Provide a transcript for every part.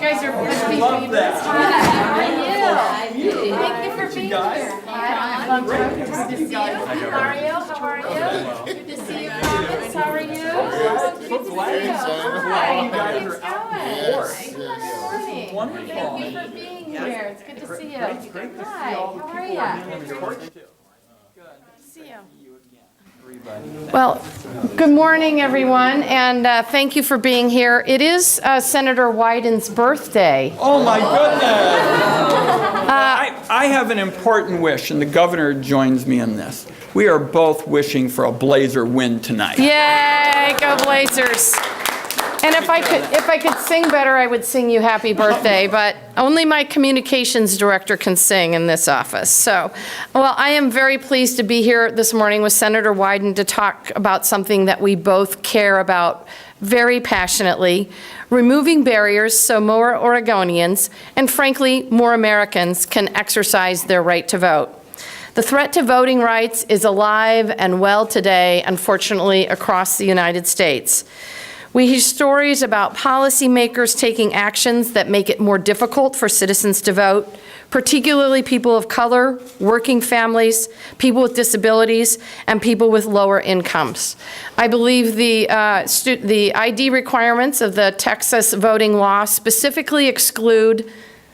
guys are good people. Love that. How are you? Thank you for being here. Great. Good to see you. Mario, how are you? Good to see you, Thomas. How are you? Good to see you. Hi. You guys are How's it going? outdoors. Wonderful. Thank you for being here. It's good to see you. Great to see Hi. all the How people are who you? are doing the torch too. Good to see you. Everybody. Well, good morning, everyone, and thank you for being here. It is Senator Wyden's birthday. Oh my goodness! I have an important wish, and the governor joins me in this. We are both wishing for a Blazer win tonight. Yay, go Blazers. And if I could sing better, I would sing you happy birthday, but only my communications director can sing in this office. So, well, I am very pleased to be here this morning with Senator Wyden to talk about something that we both care about very passionately, removing barriers so more Oregonians, and frankly, more Americans can exercise their right to vote. The threat to voting rights is alive and well today, unfortunately, across the United States. We hear stories about policymakers taking actions that make it more difficult for citizens to vote, particularly people of color, working families, people with disabilities, and people with lower incomes. I believe the ID requirements of the Texas voting law specifically exclude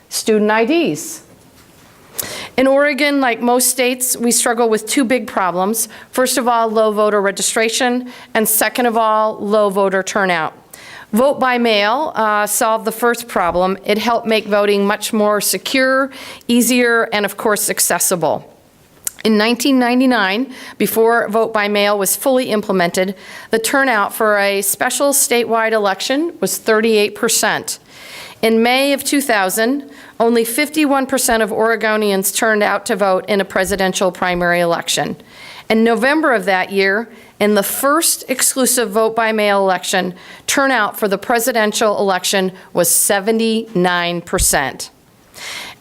student IDs. In Oregon, like most states, we struggle with two big problems. First of all, low voter registration, and second of all, low voter turnout. Vote by mail solved the first problem. It helped make voting much more secure, easier, and of course, accessible. In 1999, before vote by mail was fully implemented, the turnout for a special statewide election was 38%. In May of 2000, only 51% of Oregonians turned out to vote in a presidential primary election. In November of that year, in the first exclusive vote-by-mail election, turnout for the presidential election was 79%.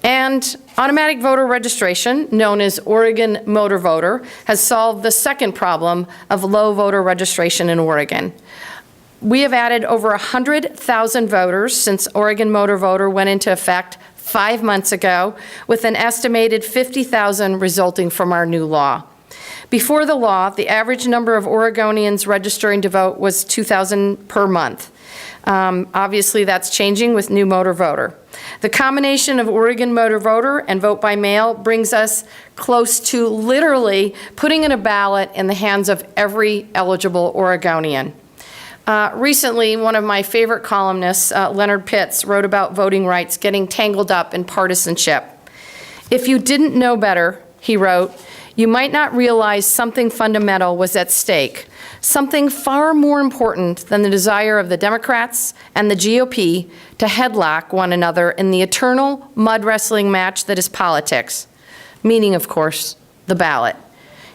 And automatic voter registration, known as Oregon Motor Voter, has solved the second problem of low voter registration in Oregon. We have added over 100,000 voters since Oregon Motor Voter went into effect 5 months ago, with an estimated 50,000 resulting from our new law. Before the law, the average number of Oregonians registering to vote was 2,000 per month. Obviously, that's changing with new motor voter. The combination of Oregon Motor Voter and vote by mail brings us close to literally putting in a ballot in the hands of every eligible Oregonian. Recently, one of my favorite columnists, Leonard Pitts, wrote about voting rights getting tangled up in partisanship. If you didn't know better, he wrote, you might not realize something fundamental was at stake, something far more important than the desire of the Democrats and the GOP to headlock one another in the eternal mud wrestling match that is politics, meaning, of course, the ballot.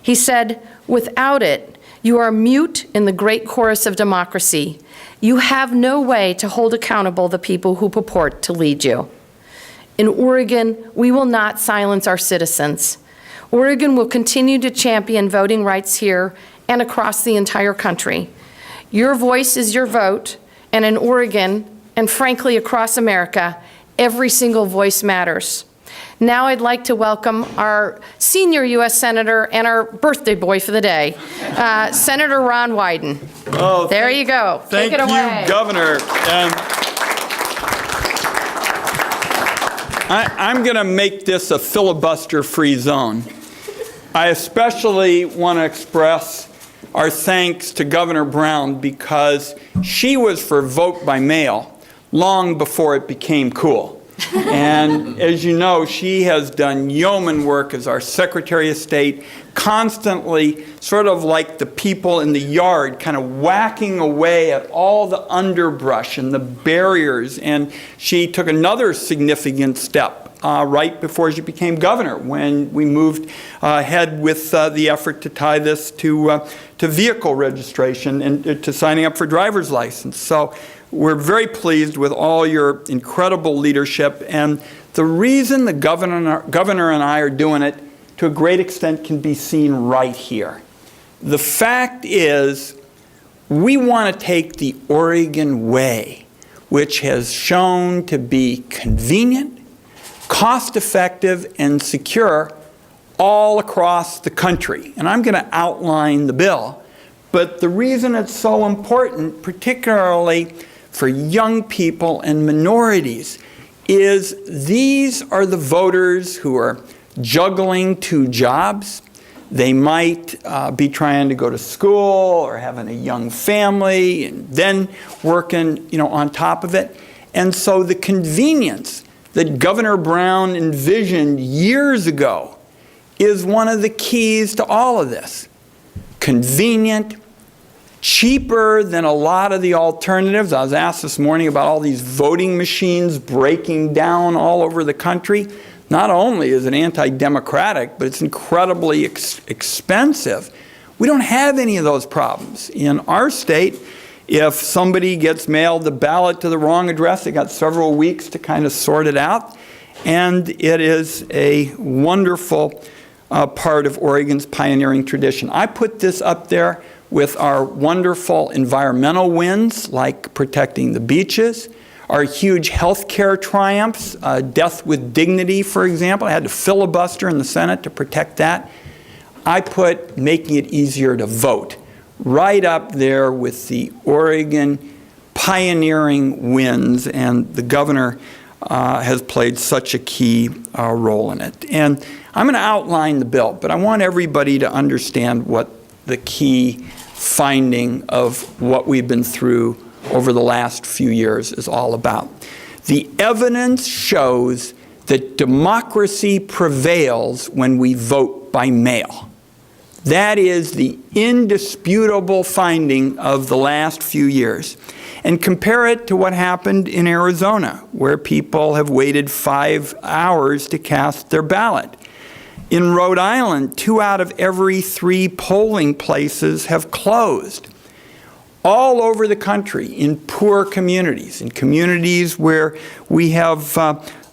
He said, without it, you are mute in the great chorus of democracy. You have no way to hold accountable the people who purport to lead you. In Oregon, we will not silence our citizens. Oregon will continue to champion voting rights here and across the entire country. Your voice is your vote, and in Oregon, and frankly across America, every single voice matters. Now I'd like to welcome our senior U.S. Senator and our birthday boy for the day, Senator Ron Wyden. Oh, there you go. Take it away. Thank you, Governor. I'm going to make this a filibuster-free zone. I especially want to express our thanks to Governor Brown because she was for vote by mail long before it became cool. And as you know, she has done yeoman work as our Secretary of State, constantly sort of like the people in the yard, kind of whacking away at all the underbrush and the barriers. And she took another significant step right before she became governor, when we moved ahead with the effort to tie this to vehicle registration and to signing up for driver's license. So we're very pleased with all your incredible leadership, and the reason the governor and I are doing it to a great extent can be seen right here. The fact is, we want to take the Oregon way. which has shown to be convenient, cost-effective, and secure all across the country. And I'm going to outline the bill. But the reason it's so important, particularly for young people and minorities, is these are the voters who are juggling 2 jobs. They might be trying to go to school or having a young family and then working, on top of it. And so the convenience that Governor Brown envisioned years ago is one of the keys to all of this. Convenient, cheaper than a lot of the alternatives. I was asked this morning about all these voting machines breaking down all over the country. Not only is it anti-democratic, but it's incredibly expensive. We don't have any of those problems. In our state, if somebody gets mailed the ballot to the wrong address, they got several weeks to kind of sort it out. And it is a wonderful part of Oregon's pioneering tradition. I put this up there with our wonderful environmental wins, like protecting the beaches, our huge health care triumphs, death with dignity, for example. I had to filibuster in the Senate to protect that. I put making it easier to vote right up there with the Oregon pioneering wins, and the governor has played such a key role in it. And I'm going to outline the bill, but I want everybody to understand what the key finding of what we've been through over the last few years is all about. The evidence shows that democracy prevails when we vote by mail. That is the indisputable finding of the last few years. And compare it to what happened in Arizona, where people have waited 5 hours to cast their ballot. In Rhode Island, 2 out of every 3 polling places have closed. All over the country, in poor communities, in communities where we have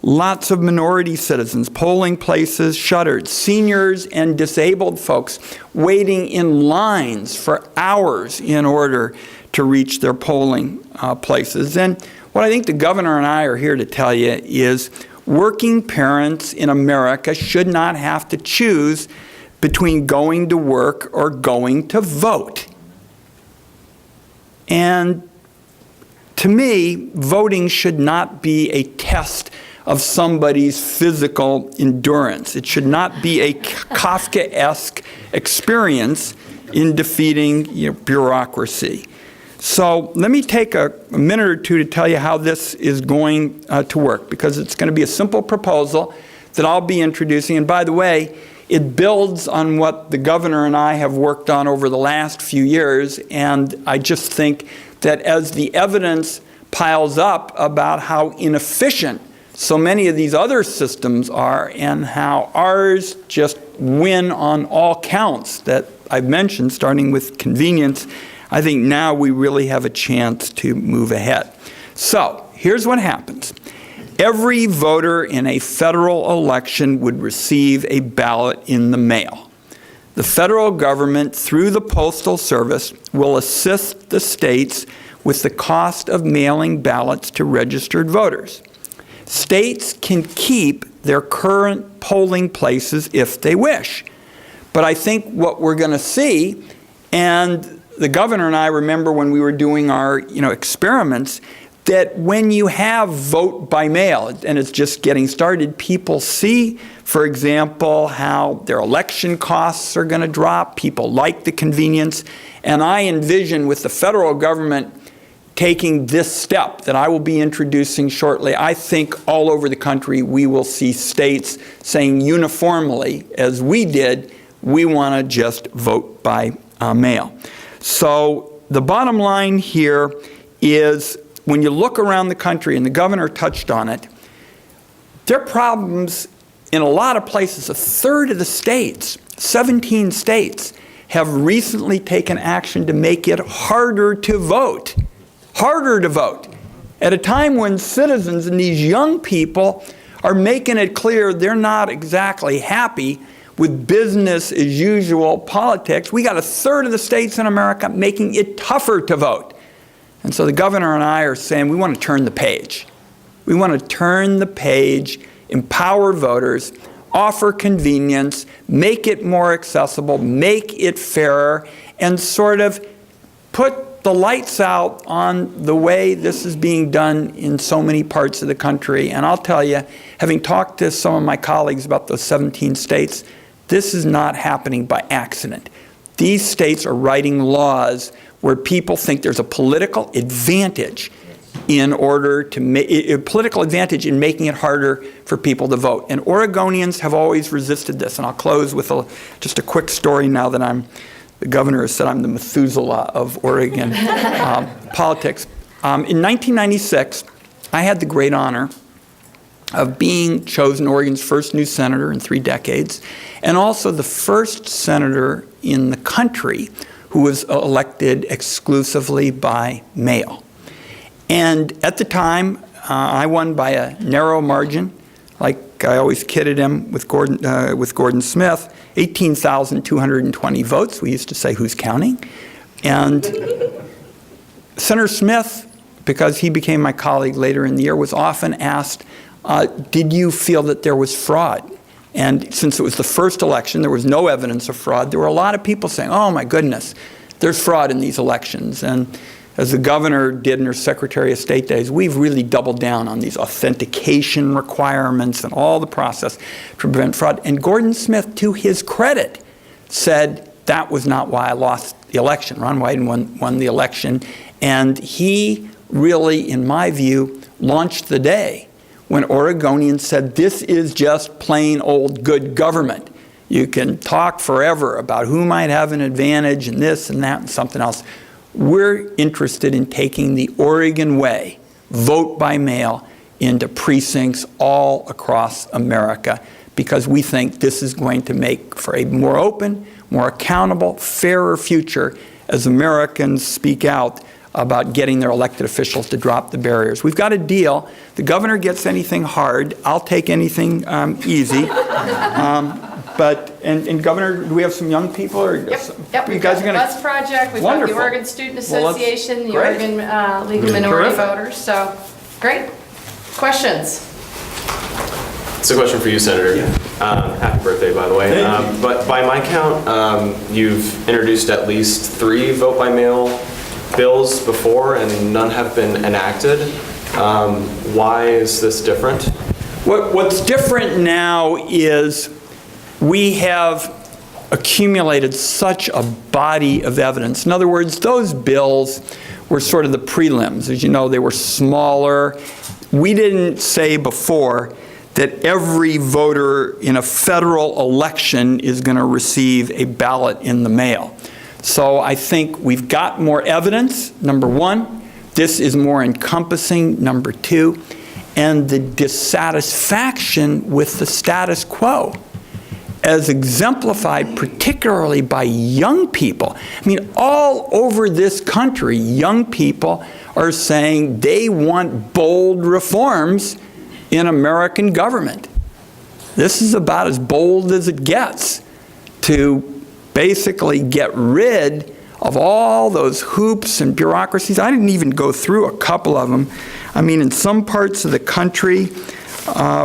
lots of minority citizens, polling places shuttered, seniors and disabled folks waiting in lines for hours in order to reach their polling places. And what I think the governor and I are here to tell you is working parents in America should not have to choose between going to work or going to vote. And to me, voting should not be a test of somebody's physical endurance. It should not be a Kafkaesque experience in defeating bureaucracy. So let me take a minute or two to tell you how this is going to work, because it's going to be a simple proposal that I'll be introducing. And by the way, it builds on what the governor and I have worked on over the last few years. And I just think that as the evidence piles up about how inefficient so many of these other systems are and how ours just win on all counts that I've mentioned, starting with convenience, I think now we really have a chance to move ahead. So here's what happens. Every voter in a federal election would receive a ballot in the mail. The federal government, through the Postal Service, will assist the states with the cost of mailing ballots to registered voters. States can keep their current polling places if they wish. But I think what we're going to see, and the governor and I remember when we were doing our experiments, that when you have vote by mail, and it's just getting started, people see, for example, how their election costs are going to drop. People like the convenience. And I envision with the federal government taking this step that I will be introducing shortly, I think all over the country we will see states saying uniformly, as we did, we want to just vote by mail. So the bottom line here is, when you look around the country, and the governor touched on it, there are problems in a lot of places. A third of the states, 17 states, have recently taken action to make it harder to vote. Harder to vote. At a time when citizens and these young people are making it clear they're not exactly happy with business as usual politics, we got a third of the states in America making it tougher to vote. And so the governor and I are saying we want to turn the page. We want to turn the page, empower voters, offer convenience, make it more accessible, make it fairer, and sort of put the lights out on the way this is being done in so many parts of the country. And I'll tell you, having talked to some of my colleagues about those 17 states, this is not happening by accident. These states are writing laws where people think there's a political advantage in order to make a political advantage in making it harder for people to vote. And Oregonians have always resisted this. And I'll close with just a quick story now that the governor has said I'm the Methuselah of Oregon politics. In 1996, I had the great honor of being chosen Oregon's first new senator in 3 decades, and also the first senator in the country who was elected exclusively by mail. And at the time, I won by a narrow margin, like I always kidded him with Gordon Smith, 18,220 votes. We used to say, who's counting? And Senator Smith, because he became my colleague later in the year, was often asked, did you feel that there was fraud? And since it was the first election, there was no evidence of fraud. There were a lot of people saying, oh my goodness, there's fraud in these elections. And as the governor did in her Secretary of State days, we've really doubled down on these authentication requirements and all the process to prevent fraud. And Gordon Smith, to his credit, said that was not why I lost the election. Ron Wyden won the election. And he really, in my view, launched the day when Oregonians said, this is just plain old good government. You can talk forever about who might have an advantage and this and that and something else. We're interested in taking the Oregon way, vote by mail, into precincts all across America, because we think this is going to make for a more open, more accountable, fairer future as Americans speak out about getting their elected officials to drop the barriers. We've got a deal. The governor gets anything hard. I'll take anything easy. And Governor, do we have some young people? Or Yep. You guys are going to Bus Project. We've got the Oregon Student Association, the Oregon League of Minority Voters. So, great. Questions? It's a question for you, Senator. Happy birthday, by the way. But by my count, you've introduced at least 3 vote-by-mail bills before, and none have been enacted. Why is this different? What's different now is we have accumulated such a body of evidence. In other words, those bills were sort of the prelims. As you know, they were smaller. We didn't say before that every voter in a federal election is going to receive a ballot in the mail. So I think we've got more evidence, number one. This is more encompassing, number two. And the dissatisfaction with the status quo, as exemplified particularly by young people. I mean, all over this country, young people are saying they want bold reforms in American government. This is about as bold as it gets to basically get rid of all those hoops and bureaucracies. I didn't even go through a couple of them. I mean, in some parts of the country,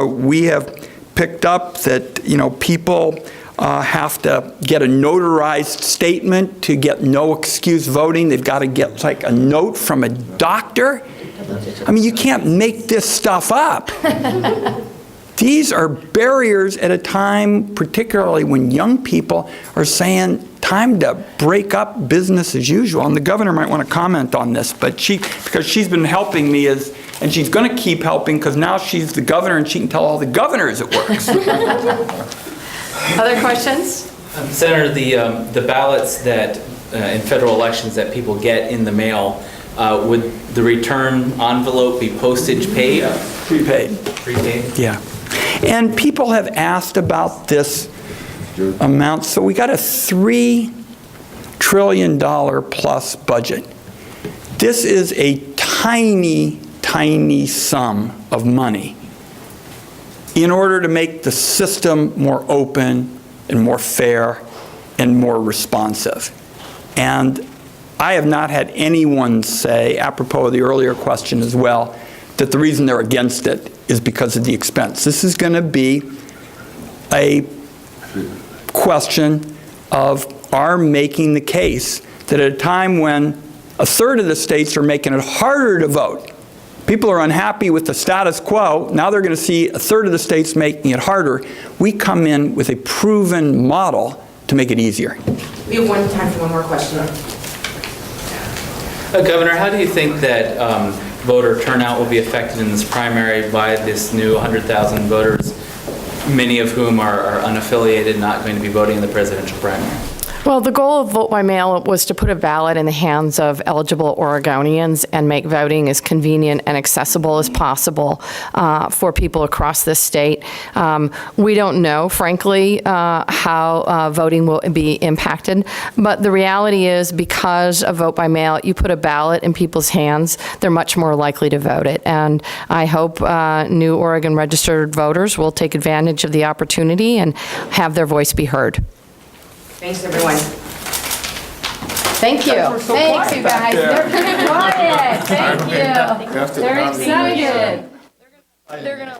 we have picked up that, you know, people have to get a notarized statement to get no excuse voting. They've got to get like a note from a doctor. I mean, you can't make this stuff up. These are barriers at a time, particularly when young people are saying, time to break up business as usual. And the governor might want to comment on this, but because she's been helping me, and she's going to keep helping because now she's the governor and she can tell all the governors it works. Other questions? Senator, the ballots that in federal elections that people get in the mail, would the return envelope be postage paid? Prepaid. Prepaid? Yeah. And people have asked about this amount. So we got a $3 trillion plus budget. This is a tiny, tiny sum of money in order to make the system more open and more fair and more responsive. And I have not had anyone say, apropos of the earlier question as well, that the reason they're against it is because of the expense. This is going to be a question of our making the case that at a time when a third of the states are making it harder to vote, people are unhappy with the status quo, now they're going to see a third of the states making it harder, we come in with a proven model to make it easier. We have time for one more question. Governor, how do you think that voter turnout will be affected in this primary by this new 100,000 voters, many of whom are unaffiliated, not going to be voting in the presidential primary? Well, the goal of vote by mail was to put a ballot in the hands of eligible Oregonians and make voting as convenient and accessible as possible for people across this state. We don't know, frankly, how voting will be impacted, but the reality is because of vote by mail, you put a ballot in people's hands, they're much more likely to vote it. And I hope new Oregon registered voters will take advantage of the opportunity and have their voice be heard. Thanks, everyone. Thank you. We're so Thanks, quiet you back guys. there. They're pretty quiet. Thank you. They're excited. They're gonna